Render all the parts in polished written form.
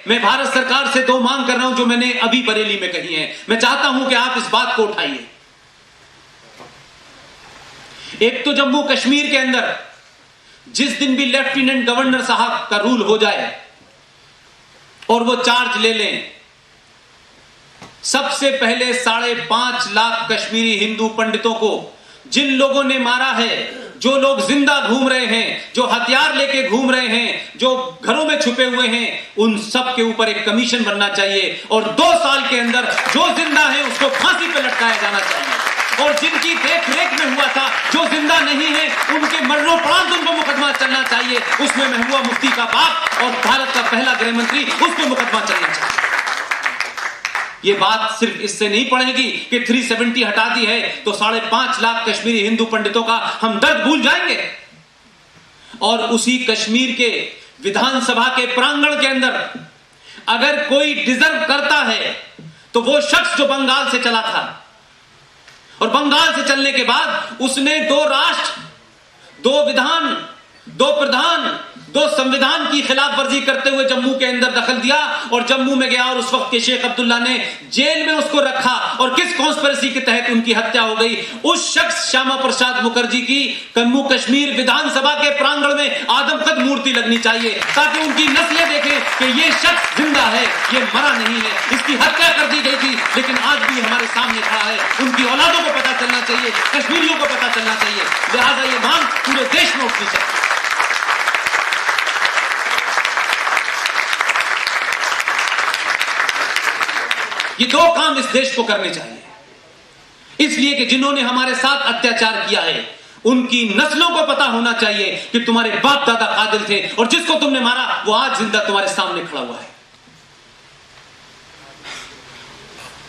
मैं भारत सरकार से दो मांग कर रहा हूं जो मैंने अभी बरेली में कही है। मैं चाहता हूं कि आप इस बात को उठाइए। एक तो जम्मू कश्मीर के अंदर जिस दिन भी लेफ्टिनेंट गवर्नर साहब का रूल हो जाए और वो चार्ज ले लें, सबसे पहले 5.5 लाख कश्मीरी हिंदू पंडितों को जिन लोगों ने मारा है, जो लोग जिंदा घूम रहे हैं, जो हथियार लेके घूम रहे हैं, जो घरों में छुपे हुए हैं, उन सब के ऊपर एक कमीशन बनना चाहिए और 2 साल के अंदर जो जिंदा है उसको फांसी पर लटकाया जाना चाहिए। और जिनकी देख रेख में हुआ था, जो जिंदा नहीं है, उनके मरणोपरांत उनको मुकदमा चलना चाहिए। उसमें महबूबा मुफ्ती का बाप और भारत का पहला गृह मंत्री, उसको मुकदमा चलना चाहिए। ये बात सिर्फ इससे नहीं पड़ेगी कि 370 हटा दी है तो 5.5 लाख कश्मीरी हिंदू पंडितों का हम दर्द भूल जाएंगे। और उसी कश्मीर के विधानसभा के प्रांगण के अंदर अगर कोई डिजर्व करता है तो वो शख्स जो बंगाल से चला था और बंगाल से चलने के बाद उसने 2 राष्ट्र, 2 विधान, 2 प्रधान, 2 संविधान की खिलाफ वर्जी करते हुए जम्मू के अंदर दखल दिया और जम्मू में गया और उस वक्त के शेख अब्दुल्ला ने जेल में उसको रखा और किस कॉन्स्पिरेसी के तहत उनकी हत्या हो गई। उस शख्स श्यामा प्रसाद मुखर्जी की जम्मू कश्मीर विधानसभा के प्रांगण में आदमकद मूर्ति लगनी चाहिए ताकि उनकी नस्लें देखें कि ये शख्स जिंदा है, ये मरा नहीं है। इसकी हत्या कर दी गई थी लेकिन आज भी हमारे सामने खड़ा है। उनकी औलादों को पता चलना चाहिए, कश्मीरियों को पता चलना चाहिए। लिहाजा ये मांग पूरे देश में उठनी चाहिए। ये 2 काम इस देश को करने चाहिए, इसलिए कि जिन्होंने हमारे साथ अत्याचार किया है उनकी नस्लों को पता होना चाहिए कि तुम्हारे बाप दादा कादिल थे और जिसको तुमने मारा वो आज जिंदा तुम्हारे सामने खड़ा हुआ है।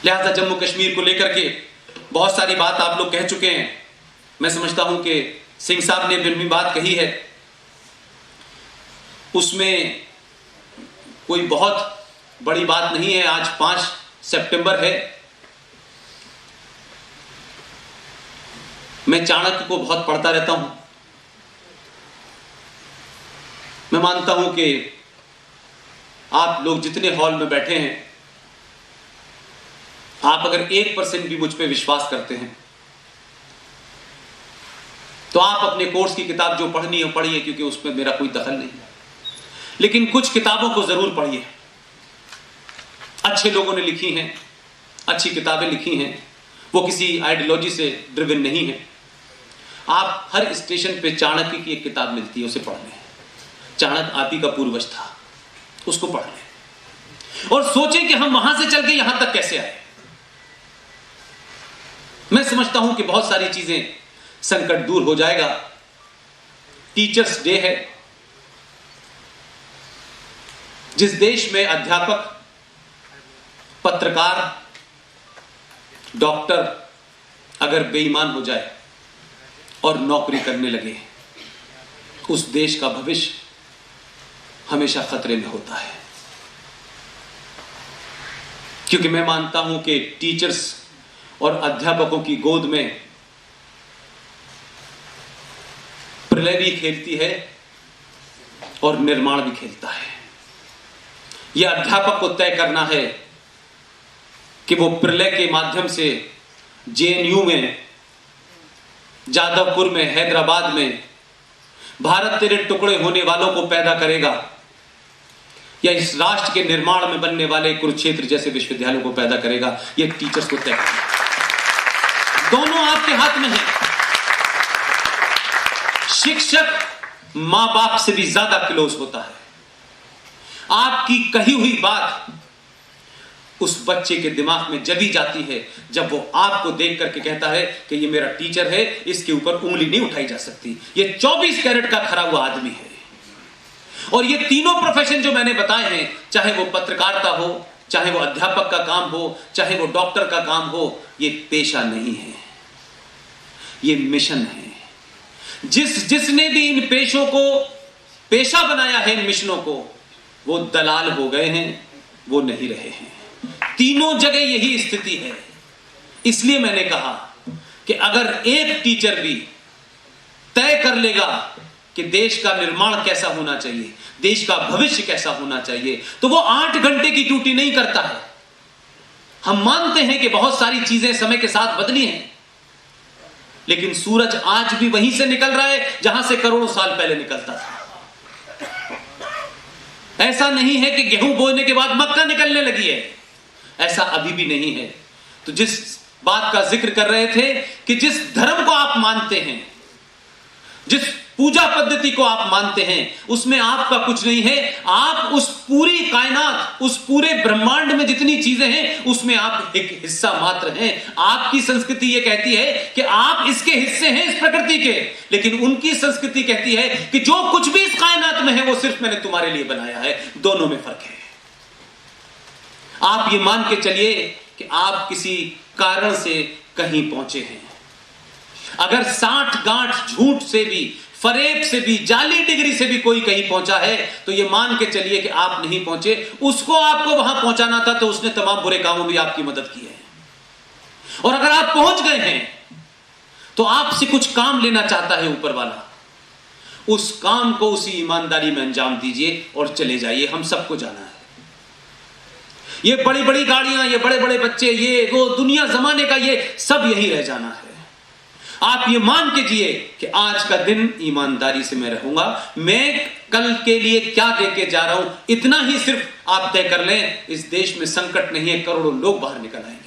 लिहाजा जम्मू कश्मीर को लेकर के बहुत सारी बात आप लोग कह चुके हैं। मैं समझता हूं कि सिंह साहब ने भी बात कही है, उसमें कोई बहुत बड़ी बात नहीं है। आज 5 सितंबर है। मैं चाणक्य को बहुत पढ़ता रहता हूं। मैं मानता हूं कि आप लोग जितने हॉल में बैठे हैं, आप अगर 1% भी मुझ पे विश्वास करते हैं तो आप अपने कोर्स की किताब जो पढ़नी है पढ़िए, क्योंकि उसमें मेरा कोई दखल नहीं है। लेकिन कुछ किताबों को जरूर पढ़िए। अच्छे लोगों ने लिखी हैं, अच्छी किताबें लिखी हैं, वो किसी आइडियोलॉजी से ड्रिवन नहीं है। आप हर स्टेशन पे चाणक्य की एक किताब मिलती है, उसे पढ़ लें। चाणक्य आप ही का पूर्वज था, उसको पढ़ लें और सोचें कि हम वहां से चल के यहां तक कैसे आए। मैं समझता हूं कि बहुत सारी चीजें, संकट दूर हो जाएगा। टीचर्स डे है। जिस देश में अध्यापक, पत्रकार, डॉक्टर अगर बेईमान हो जाए और नौकरी करने लगे, उस देश का भविष्य हमेशा खतरे में होता है। क्योंकि मैं मानता हूं कि टीचर्स और अध्यापकों की गोद में प्रलय भी खेलती है और निर्माण भी खेलता है। यह अध्यापक को तय करना है कि वो प्रलय के माध्यम से जेएनयू में, जादवपुर में, हैदराबाद में भारत तेरे टुकड़े होने वालों को पैदा करेगा या इस राष्ट्र के निर्माण में बनने वाले कुरुक्षेत्र जैसे विश्वविद्यालयों को पैदा करेगा। ये टीचर्स को तय करना, दोनों आपके हाथ में है। शिक्षक मां बाप से भी ज्यादा क्लोज होता है। आपकी कही हुई बात उस बच्चे के दिमाग में जब ही जाती है जब वो आपको देख करके कहता है कि ये मेरा टीचर है, इसके ऊपर उंगली नहीं उठाई जा सकती। ये 24 कैरेट का खरा हुआ आदमी है। और ये तीनों प्रोफेशन जो मैंने बताए हैं, चाहे वो पत्रकारिता हो, चाहे वो अध्यापक का काम हो, चाहे वो डॉक्टर का काम हो, ये पेशा नहीं है, ये मिशन है। जिसने भी इन पेशों को पेशा बनाया है, इन मिशनों को, वो दलाल हो गए हैं, वो नहीं रहे हैं। तीनों जगह यही स्थिति है। इसलिए मैंने कहा कि अगर एक टीचर भी तय कर लेगा कि देश का निर्माण कैसा होना चाहिए, देश का भविष्य कैसा होना चाहिए, तो वो 8 घंटे की ड्यूटी नहीं करता है। हम मानते हैं कि बहुत सारी चीजें समय के साथ बदली हैं, लेकिन सूरज आज भी वहीं से निकल रहा है जहां से करोड़ों साल पहले निकलता था। ऐसा नहीं है कि गेहूं बोने के बाद मक्का निकलने लगी है, ऐसा अभी भी नहीं है। तो जिस बात का जिक्र कर रहे थे कि जिस धर्म को आप मानते हैं, जिस पूजा पद्धति को आप मानते हैं, उसमें आपका कुछ नहीं है। आप उस पूरी कायनात, उस पूरे ब्रह्मांड में जितनी चीजें हैं, उसमें आप एक हिस्सा मात्र हैं। आपकी संस्कृति यह कहती है कि आप इसके हिस्से हैं, इस प्रकृति के, लेकिन उनकी संस्कृति कहती है कि जो कुछ भी इस कायनात में है वो सिर्फ मैंने तुम्हारे लिए बनाया है। दोनों में फर्क है। आप ये मान के चलिए कि आप किसी कारण से कहीं पहुंचे हैं। अगर 60 गांठ झूठ से भी, फरेब से भी, जाली डिग्री से भी कोई कहीं पहुंचा है, तो ये मान के चलिए कि आप नहीं पहुंचे। उसको आपको वहां पहुंचाना था, तो उसने तमाम बुरे कामों में आपकी मदद की है। और अगर आप पहुंच गए हैं तो आपसे कुछ काम लेना चाहता है ऊपर वाला, उस काम को उसी ईमानदारी में अंजाम दीजिए और चले जाइए। हम सबको जाना है। ये बड़ी बड़ी गाड़ियां, ये बड़े बड़े बच्चे, ये वो दुनिया जमाने का, ये सब यही रह जाना है। आप ये मान के जिए कि आज का दिन ईमानदारी से मैं रहूंगा, मैं कल के लिए क्या देके जा रहा हूं, इतना ही सिर्फ आप तय कर लें। इस देश में संकट नहीं है, करोड़ों लोग बाहर निकल आएंगे।